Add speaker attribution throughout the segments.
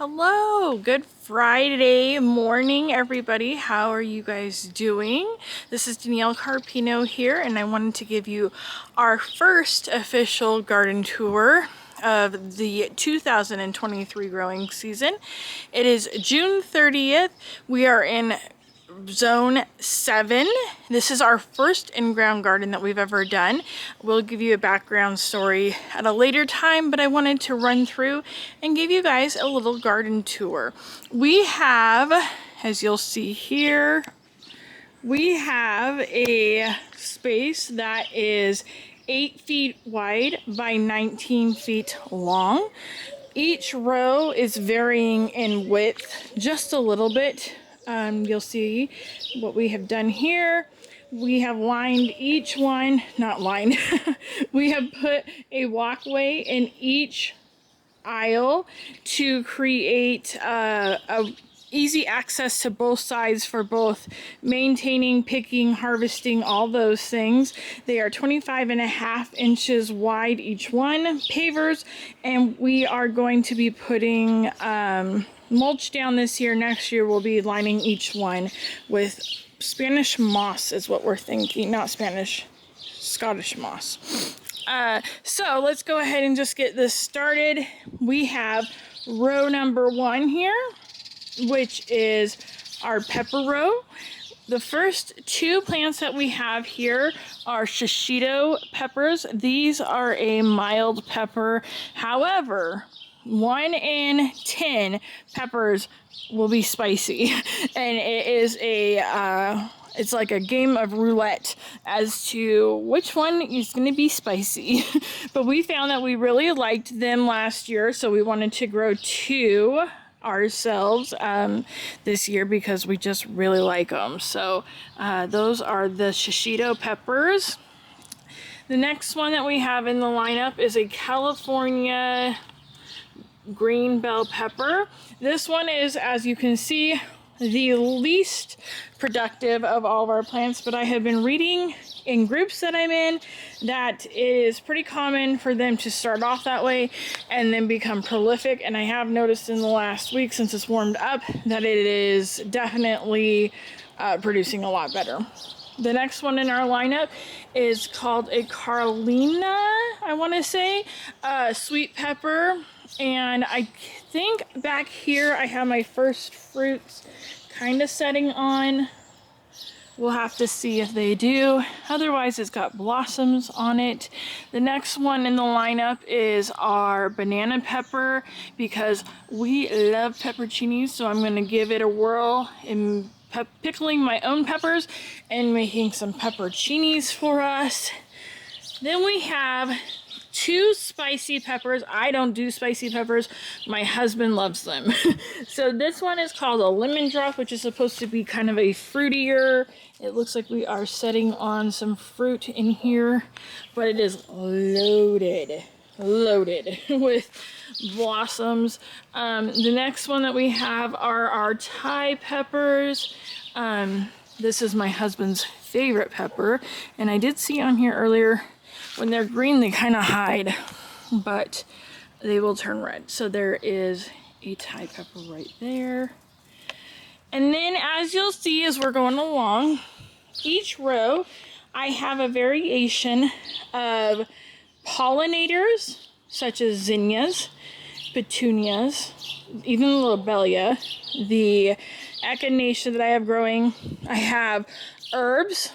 Speaker 1: Hello, good Friday morning, everybody. How are you guys doing? This is Danielle Carpino here, and I wanted to give you our first official garden tour of the 2023 growing season. It is June 30th. We are in Zone 7. This is our first in-ground garden that we've ever done. We'll give you a background story at a later time, but I wanted to run through and give you guys a little garden tour. We have, as you'll see here, we have a space that is 8 feet wide by 19 feet long. Each row is varying in width just a little bit. You'll see what we have done here. We have lined each one, not lined, we have put a walkway in each aisle to create a easy access to both sides for both maintaining, picking, harvesting, all those things. They are 25.5 inches wide each one, pavers, and we are going to be putting mulch down this year. Next year we'll be lining each one with Spanish moss is what we're thinking, not Spanish, Scottish moss. So let's go ahead and just get this started. We have row number 1 here, which is our pepper row. The first 2 plants that we have here are shishito peppers. These are a mild pepper. However, 1 in 10 peppers will be spicy, and it is it's like a game of roulette as to which one is going to be spicy. But we found that we really liked them last year, so we wanted to grow 2 ourselves this year because we just really like them. So those are the shishito peppers. The next one that we have in the lineup is a California green bell pepper. This one is, as you can see, the least productive of all of our plants, but I have been reading in groups that I'm in that it is pretty common for them to start off that way and then become prolific, and I have noticed in the last week since it's warmed up that it is definitely producing a lot better. The next one in our lineup is called a Carolina, I want to say, sweet pepper. And I think back here I have my first fruits kind of setting on. We'll have to see if they do. Otherwise, it's got blossoms on it. The next one in the lineup is our banana pepper because we love pepperoncinis, so I'm going to give it a whirl in pickling my own peppers and making some pepperoncinis for us. Then we have 2 spicy peppers. I don't do spicy peppers. My husband loves them. So this one is called a lemon drop, which is supposed to be kind of a fruitier. It looks like we are setting on some fruit in here, but it is loaded with blossoms. The next one that we have are our Thai peppers. This is my husband's favorite pepper, and I did see on here earlier when they're green they kind of hide, but they will turn red. So there is a Thai pepper right there. And then as you'll see as we're going along, each row I have a variation of pollinators such as zinnias, petunias, even lobelia, the echinacea that I have growing. I have herbs,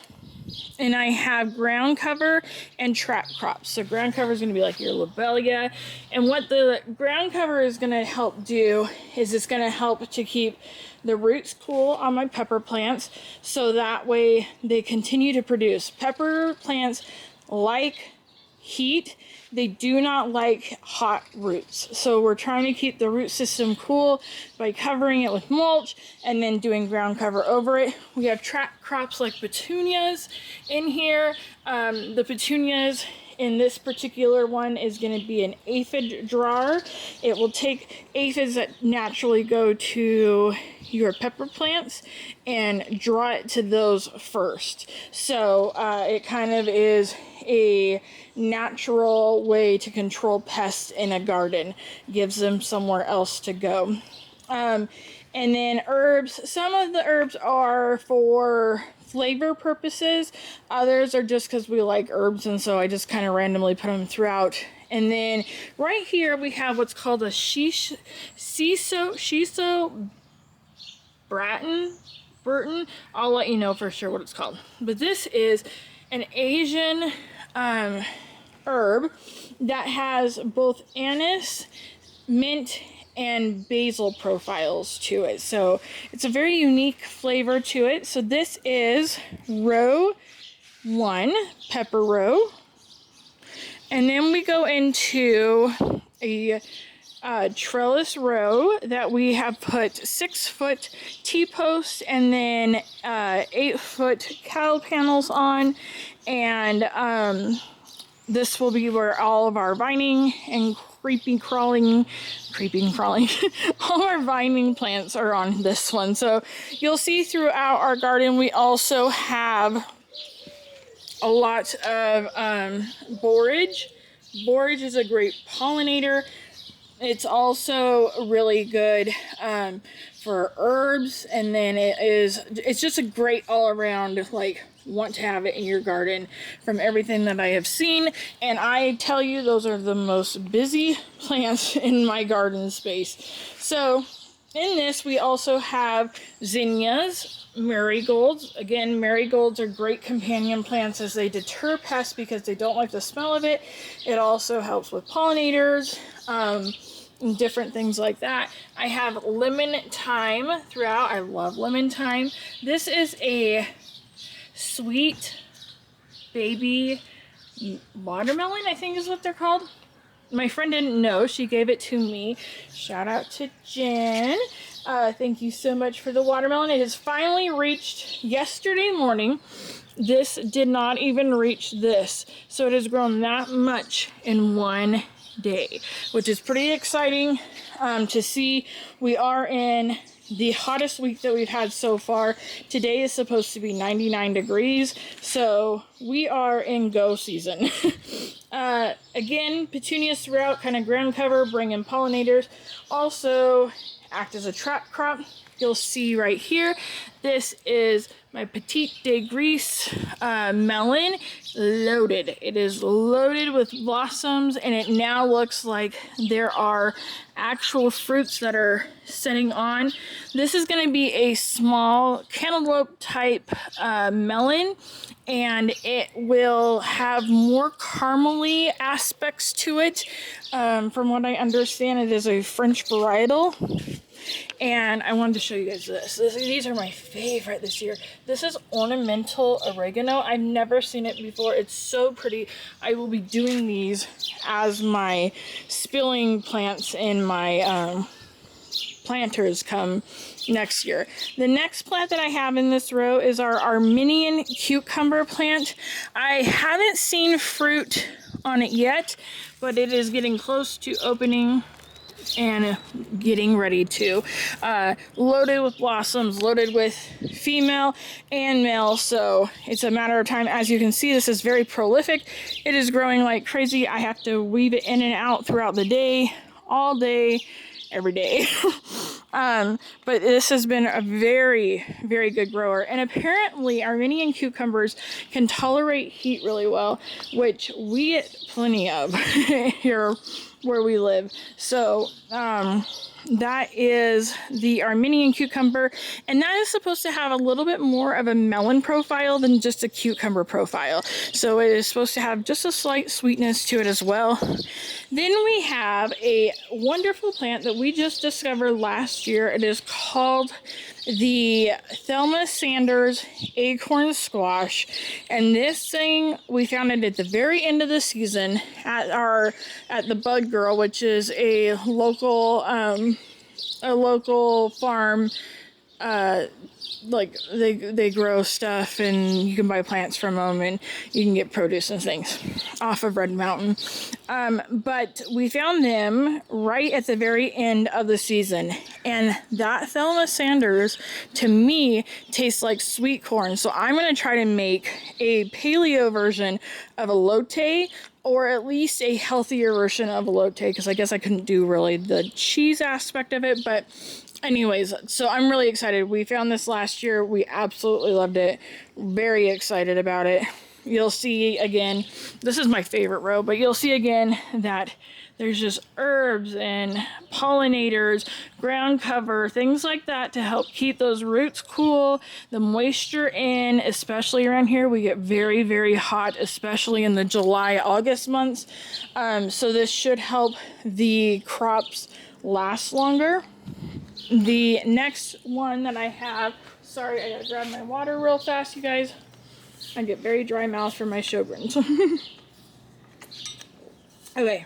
Speaker 1: and I have ground cover and trap crops. So ground cover is going to be like your lobelia. And what the ground cover is going to help do is it's going to help to keep the roots cool on my pepper plants, so that way they continue to produce. Pepper plants like heat. They do not like hot roots. So we're trying to keep the root system cool by covering it with mulch and then doing ground cover over it. We have trap crops like petunias in here. The petunias in this particular one is going to be an aphid drawer. It will take aphids that naturally go to your pepper plants and draw it to those first. So it kind of is a natural way to control pests in a garden. Gives them somewhere else to go. And then herbs. Some of the herbs are for flavor purposes. Others are just because we like herbs, and so I just kind of randomly put them throughout. And then right here we have what's called a shiso Burton. I'll let you know for sure what it's called. But this is an Asian herb that has both anise, mint, and basil profiles to it. So it's a very unique flavor to it. So this is row 1, pepper row. And then we go into a trellis row that we have put 6-foot T-posts and then 8-foot cattle panels on. And this will be where all of our vining and creeping crawling all our vining plants are on this one. So you'll see throughout our garden we also have a lot of borage. Borage is a great pollinator. It's also really good for herbs, and then it's just a great all around, like, want to have it in your garden from everything that I have seen. And I tell you, those are the most busy plants in my garden space. So in this we also have zinnias, marigolds. Again, marigolds are great companion plants as they deter pests because they don't like the smell of it. It also helps with pollinators, and different things like that. I have lemon thyme throughout. I love lemon thyme. This is a sweet baby watermelon, I think is what they're called. My friend didn't know. She gave it to me. Shout out to Jen. Thank you so much for the watermelon. It has finally reached yesterday morning. This did not even reach this. So it has grown that much in one day, which is pretty exciting to see. We are in the hottest week that we've had so far. Today is supposed to be 99 degrees, so we are in go season. Again, petunias throughout, kind of ground cover, bring in pollinators. Also act as a trap crop. You'll see right here, this is my Petite de Gris melon, loaded. It is loaded with blossoms, and it now looks like there are actual fruits that are setting on. This is going to be a small cantaloupe type melon, and it will have more caramely aspects to it. From what I understand, it is a French varietal. And I wanted to show you guys this. These are my favorite this year. This is ornamental oregano. I've never seen it before. It's so pretty. I will be doing these as my spilling plants in my planters come next year. The next plant that I have in this row is our Armenian cucumber plant. I haven't seen fruit on it yet, but it is getting close to opening and getting ready to. Loaded with blossoms, loaded with female and male, so it's a matter of time. As you can see, this is very prolific. It is growing like crazy. I have to weave it in and out throughout the day, all day, every day. But this has been a very, very good grower. And apparently Armenian cucumbers can tolerate heat really well, which we get plenty of here where we live. So that is the Armenian cucumber, and that is supposed to have a little bit more of a melon profile than just a cucumber profile. So it is supposed to have just a slight sweetness to it as well. Then we have a wonderful plant that we just discovered last year. It is called the Thelma Sanders acorn squash, and this thing we found it at the very end of the season at the Bud Girl, which is a local farm like they grow stuff, and you can buy plants from them, and you can get produce and things off of Red Mountain. But we found them right at the very end of the season, and that Thelma Sanders to me tastes like sweet corn. So I'm going to try to make a paleo version of elote, or at least a healthier version of elote, because I guess I couldn't do really the cheese aspect of it. But anyways, so I'm really excited. We found this last year. We absolutely loved it. Very excited about it. You'll see again, this is my favorite row, but you'll see again that there's just herbs and pollinators, ground cover, things like that to help keep those roots cool, the moisture in, especially around here. We get very, very hot, especially in the July, August months. So this should help the crops last longer. The next one that I have, sorry, I gotta grab my water real fast, you guys. I get very dry mouth from my Sjogren's. Okay,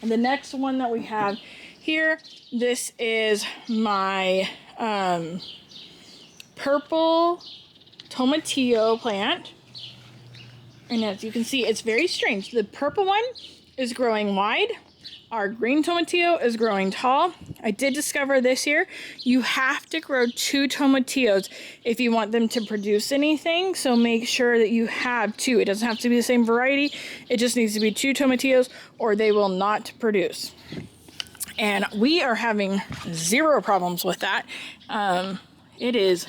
Speaker 1: and the next one that we have here, this is my purple tomatillo plant. And as you can see, it's very strange. The purple one is growing wide. Our green tomatillo is growing tall. I did discover this year, you have to grow 2 tomatillos if you want them to produce anything. So make sure that you have 2. It doesn't have to be the same variety. It just needs to be 2 tomatillos or they will not produce. And we are having 0 problems with that. It is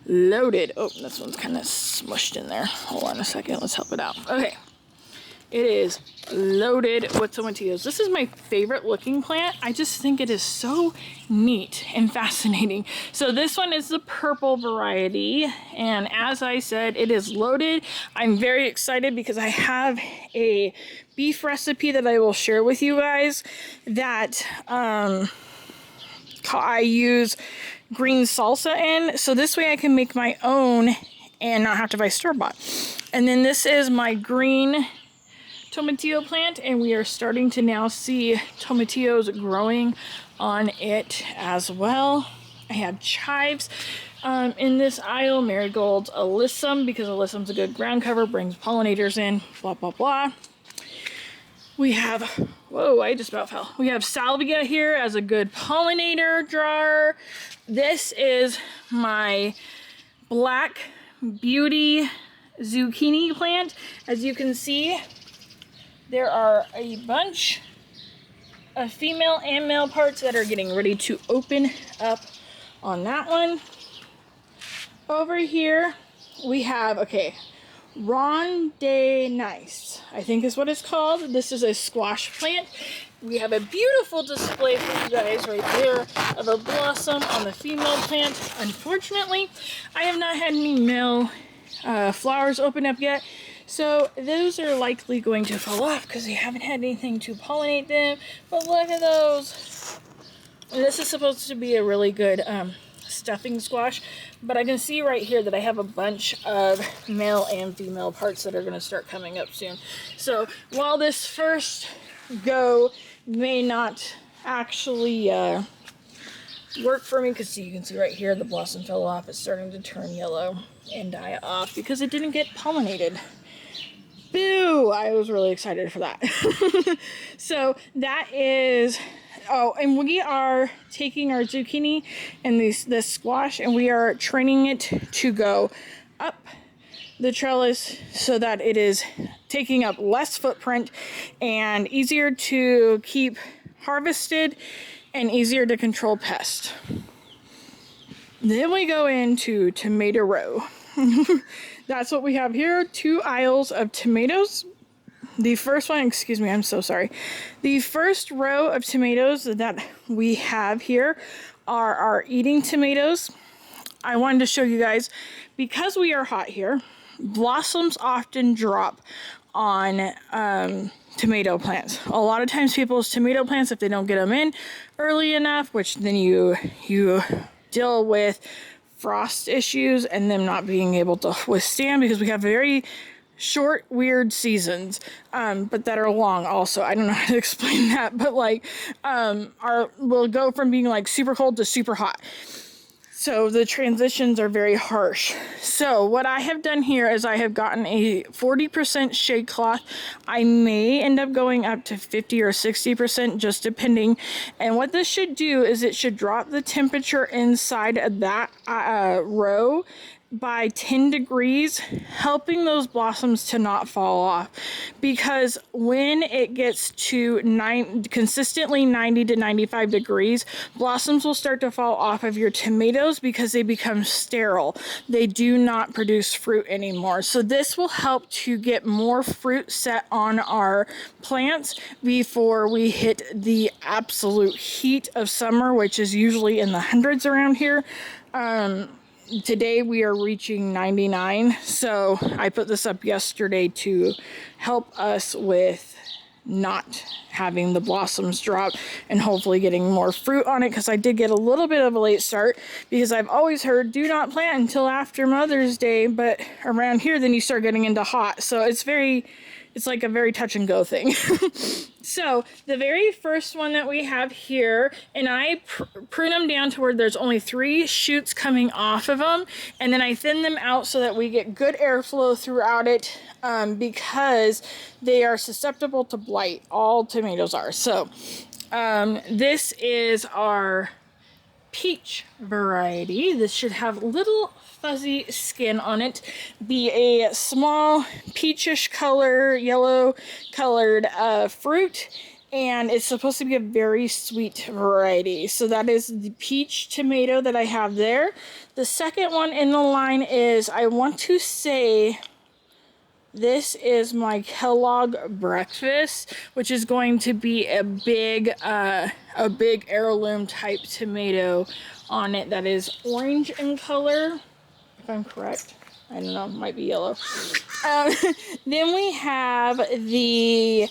Speaker 1: loaded. Oh, this one's kind of smushed in there. Hold on a second. Let's help it out. Okay. It is loaded with tomatillos. This is my favorite looking plant. I just think it is so neat and fascinating. So this one is the purple variety. And as I said, it is loaded. I'm very excited because I have a beef recipe that I will share with you guys that I use green salsa in. So this way I can make my own and not have to buy store-bought. And then this is my green tomatillo plant, and we are starting to now see tomatillos growing on it as well. I have chives in this aisle, marigolds, alyssum, because alyssum's a good ground cover, brings pollinators in, blah, blah, blah. We have, whoa, I just about fell. We have salvia here as a good pollinator drawer. This is my Black Beauty zucchini plant. As you can see, there are a bunch of female and male parts that are getting ready to open up on that one. Over here, we have, okay, Ronde Nice, I think is what it's called. This is a squash plant. We have a beautiful display for you guys right there of a blossom on the female plant. Unfortunately, I have not had any male flowers open up yet. So those are likely going to fall off because we haven't had anything to pollinate them. But look at those. And this is supposed to be a really good stuffing squash. But I can see right here that I have a bunch of male and female parts that are going to start coming up soon. So while this first go may not actually work for me, because you can see right here the blossom fell off. It's starting to turn yellow and die off because it didn't get pollinated. Boo! I was really excited for that. So that is, oh, and we are taking our zucchini and this squash, and we are training it to go up the trellis so that it is taking up less footprint and easier to keep harvested and easier to control pests. Then we go into tomato row. That's what we have here, 2 aisles of tomatoes. The first one, excuse me, I'm so sorry. The first row of tomatoes that we have here are our eating tomatoes. I wanted to show you guys, because we are hot here, blossoms often drop on tomato plants. A lot of times people's tomato plants, if they don't get them in early enough, which then you deal with frost issues and them not being able to withstand, because we have very short, weird seasons, but that are long also. I don't know how to explain that, but like we'll go from being like super cold to super hot. So the transitions are very harsh. So what I have done here is I have gotten a 40% shade cloth. I may end up going up to 50 or 60%, just depending. And what this should do is it should drop the temperature inside of that row by 10 degrees, helping those blossoms to not fall off. Because when it gets to consistently 90 to 95 degrees, blossoms will start to fall off of your tomatoes because they become sterile. They do not produce fruit anymore. So this will help to get more fruit set on our plants before we hit the absolute heat of summer, which is usually in the hundreds around here. Today we are reaching 99, so I put this up yesterday to help us with not having the blossoms drop and hopefully getting more fruit on it, because I did get a little bit of a late start because I've always heard do not plant until after Mother's Day, but around here then you start getting into hot, so it's like a very touch and go thing. So the very first one that we have here, and I prune them down to where there's only 3 shoots coming off of them, and then I thin them out so that we get good airflow throughout it, because they are susceptible to blight. All tomatoes are. So this is our peach variety. This should have little fuzzy skin on it, be a small peachish color, yellow colored fruit, and it's supposed to be a very sweet variety. So that is the peach tomato that I have there. The second one in the line is, I want to say, this is my Kellogg Breakfast, which is going to be a big heirloom type tomato on it that is orange in color, if I'm correct. I don't know, might be yellow. Then we have the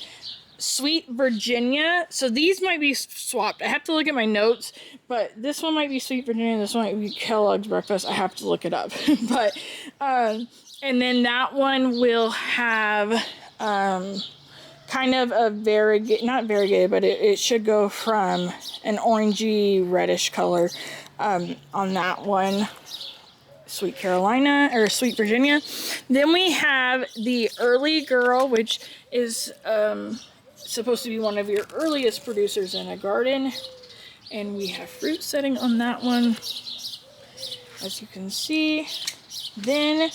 Speaker 1: Sweet Virginia. So these might be swapped. I have to look at my notes, but this one might be Sweet Virginia, this one might be Kellogg's Breakfast. I have to look it up. But and then that one will have kind of a not variegated, but it should go from an orangey reddish color on that one. Sweet Carolina or Sweet Virginia. Then we have the Early Girl, which is supposed to be one of your earliest producers in a garden. And we have fruit setting on that one, as you can see. Then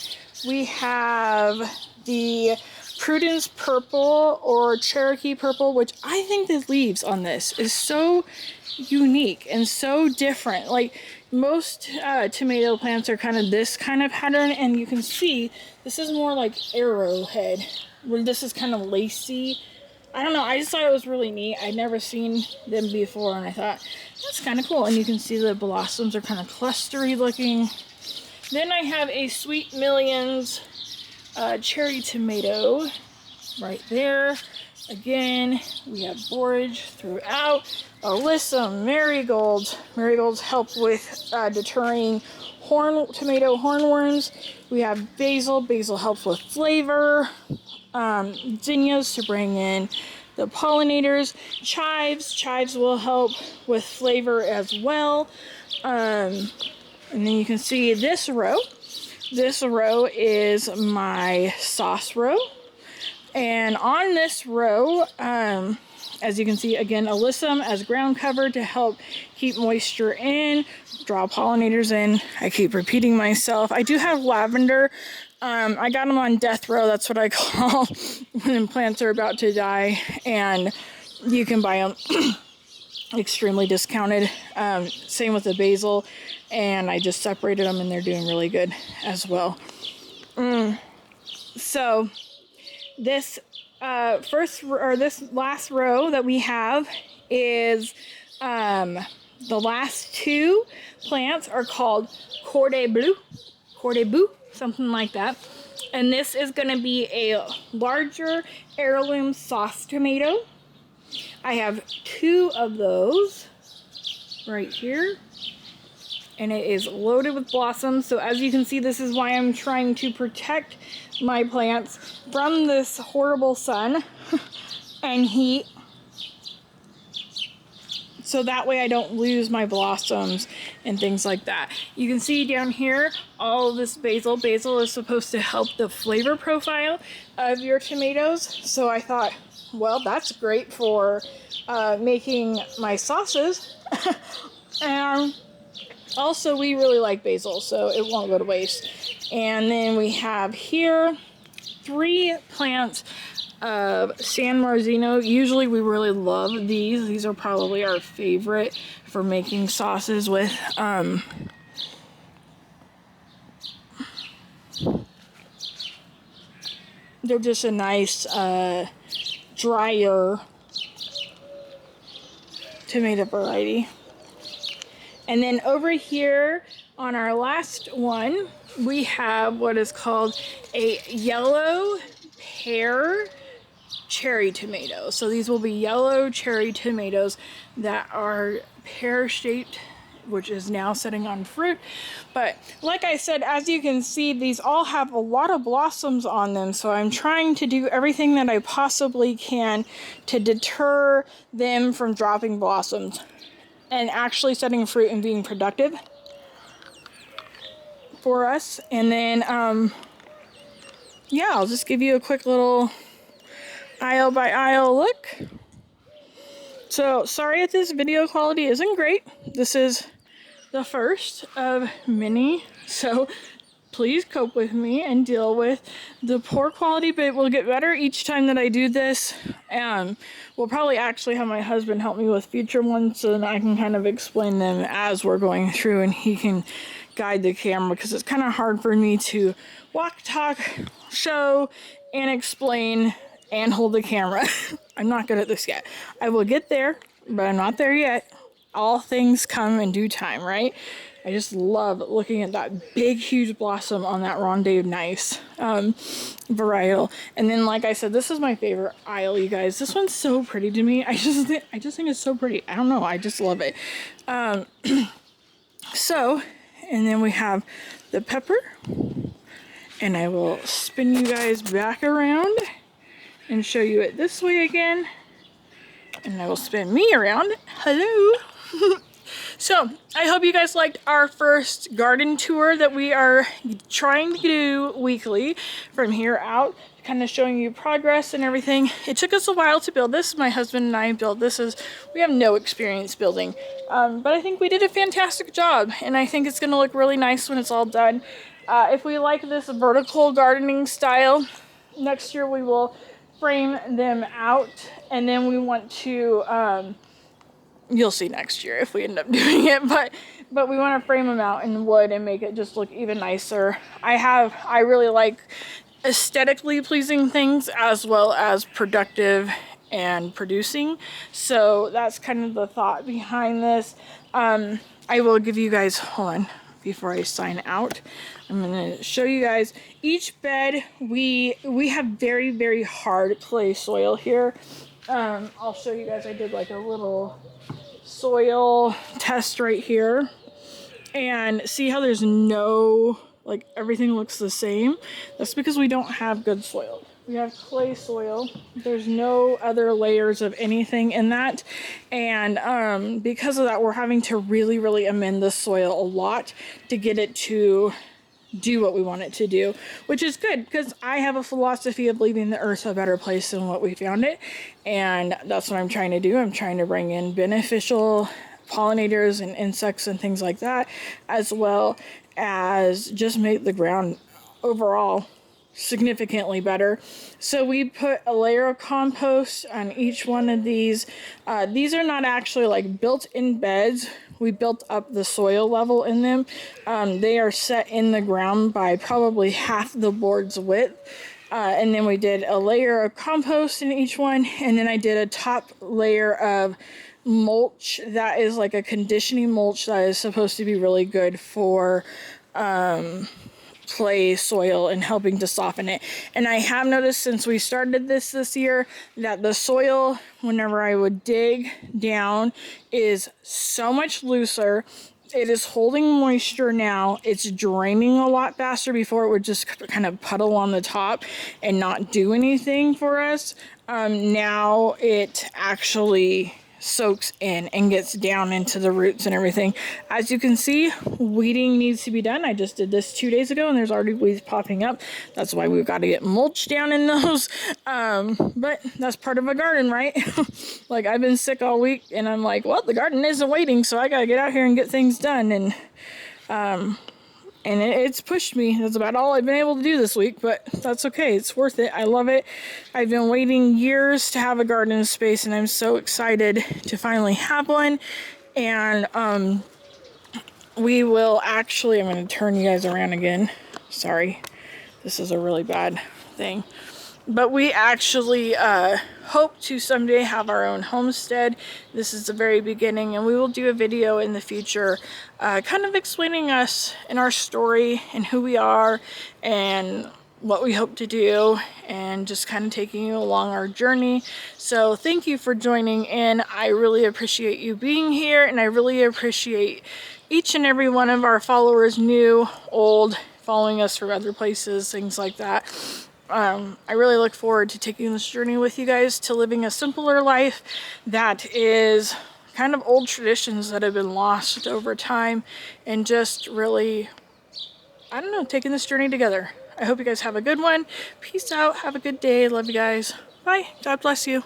Speaker 1: we have the Prudence Purple or Cherokee Purple, which I think the leaves on this is so unique and so different. Like, most tomato plants are kind of this kind of pattern, and you can see this is more like arrowhead, where this is kind of lacy. I don't know, I just thought it was really neat. I'd never seen them before, and I thought, that's kind of cool. And you can see the blossoms are kind of clustery looking. Then I have a Sweet Millions cherry tomato right there. Again, we have borage throughout. Alyssum, marigolds. Marigolds help with deterring tomato hornworms. We have basil. Basil helps with flavor. Zinnias to bring in the pollinators. Chives. Chives will help with flavor as well. And then you can see this row. This row is my sauce row. And on this row, as you can see, again, alyssum as ground cover to help keep moisture in, draw pollinators in. I keep repeating myself. I do have lavender. I got them on death row. That's what I call when plants are about to die. And you can buy them extremely discounted. Same with the basil. And I just separated them, and they're doing really good as well. So this this last row that we have is the last 2 plants are called Cordé Bleu, something like that. And this is going to be a larger heirloom sauce tomato. I have 2 of those right here, and it is loaded with blossoms. So as you can see, this is why I'm trying to protect my plants from this horrible sun and heat. So that way I don't lose my blossoms and things like that. You can see down here, all of this basil. Basil is supposed to help the flavor profile of your tomatoes. So I thought, well, that's great for making my sauces. And also, we really like basil, so it won't go to waste. And then we have here 3 plants of San Marzino. Usually we really love these. These are probably our favorite for making sauces with. They're just a nice drier tomato variety. And then over here on our last one, we have what is called a yellow pear cherry tomato. So these will be yellow cherry tomatoes that are pear-shaped, which is now setting on fruit. But like I said, as you can see, these all have a lot of blossoms on them. So I'm trying to do everything that I possibly can to deter them from dropping blossoms and actually setting fruit and being productive for us. And then, yeah, I'll just give you a quick little aisle by aisle look. So sorry if this video quality isn't great. This is the first of many, so please cope with me and deal with the poor quality, but it will get better each time that I do this. We'll probably actually have my husband help me with future ones so that I can kind of explain them as we're going through and he can guide the camera, because it's kind of hard for me to walk, talk, show, and explain and hold the camera. I'm not good at this yet. I will get there, but I'm not there yet. All things come in due time, right? I just love looking at that big, huge blossom on that Ronde Nice varietal. And then, like I said, this is my favorite aisle, you guys. This one's so pretty to me. I just think it's so pretty. I don't know. I just love it. So, and then we have the pepper. And I will spin you guys back around and show you it this way again. And I will spin me around. Hello. So, I hope you guys liked our first garden tour that we are trying to do weekly from here out, kind of showing you progress and everything. It took us a while to build this. My husband and I built this. We have no experience building, but I think we did a fantastic job, and I think it's going to look really nice when it's all done. If we like this vertical gardening style, next year we will frame them out, and then we want to you'll see next year if we end up doing it, but we want to frame them out in wood and make it just look even nicer. I really like aesthetically pleasing things as well as productive and producing, so that's kind of the thought behind this. I will give you guys, hold on, before I sign out, I'm going to show you guys each bed. We have very, very hard clay soil here. I'll show you guys. I did like a little soil test right here, and see how there's no, like, everything looks the same. That's because we don't have good soil. We have clay soil. There's no other layers of anything in that, and because of that, we're having to really, really amend the soil a lot to get it to do what we want it to do, which is good because I have a philosophy of leaving the earth a better place than what we found it, and that's what I'm trying to do. I'm trying to bring in beneficial pollinators and insects and things like that, as well as just make the ground overall significantly better. So we put a layer of compost on each one of these. These are not actually like built-in beds. We built up the soil level in them. They are set in the ground by probably half the board's width. And then we did a layer of compost in each one. And then I did a top layer of mulch that is like a conditioning mulch that is supposed to be really good for clay soil and helping to soften it. And I have noticed since we started this year that the soil, whenever I would dig down, is so much looser. It is holding moisture now. It's draining a lot faster. Before it would just kind of puddle on the top and not do anything for us. Now it actually soaks in and gets down into the roots and everything. As you can see, weeding needs to be done. I just did this 2 days ago and there's already weeds popping up. That's why we've got to get mulch down in those. But that's part of a garden, right? Like, I've been sick all week and I'm like, well, the garden isn't waiting, so I gotta get out here and get things done. And it's pushed me. That's about all I've been able to do this week, but that's okay. It's worth it. I love it. I've been waiting years to have a garden space, and I'm so excited to finally have one. And we will actually, I'm going to turn you guys around again. Sorry. This is a really bad thing. But we actually hope to someday have our own homestead. This is the very beginning, and we will do a video in the future kind of explaining us and our story and who we are and what we hope to do, and just kind of taking you along our journey. So thank you for joining in. I really appreciate you being here, and I really appreciate each and every one of our followers, new, old, following us from other places, things like that. I really look forward to taking this journey with you guys to living a simpler life that is kind of old traditions that have been lost over time, and just really, I don't know, taking this journey together. I hope you guys have a good one. Peace out. Have a good day. Love you guys. Bye. God bless you.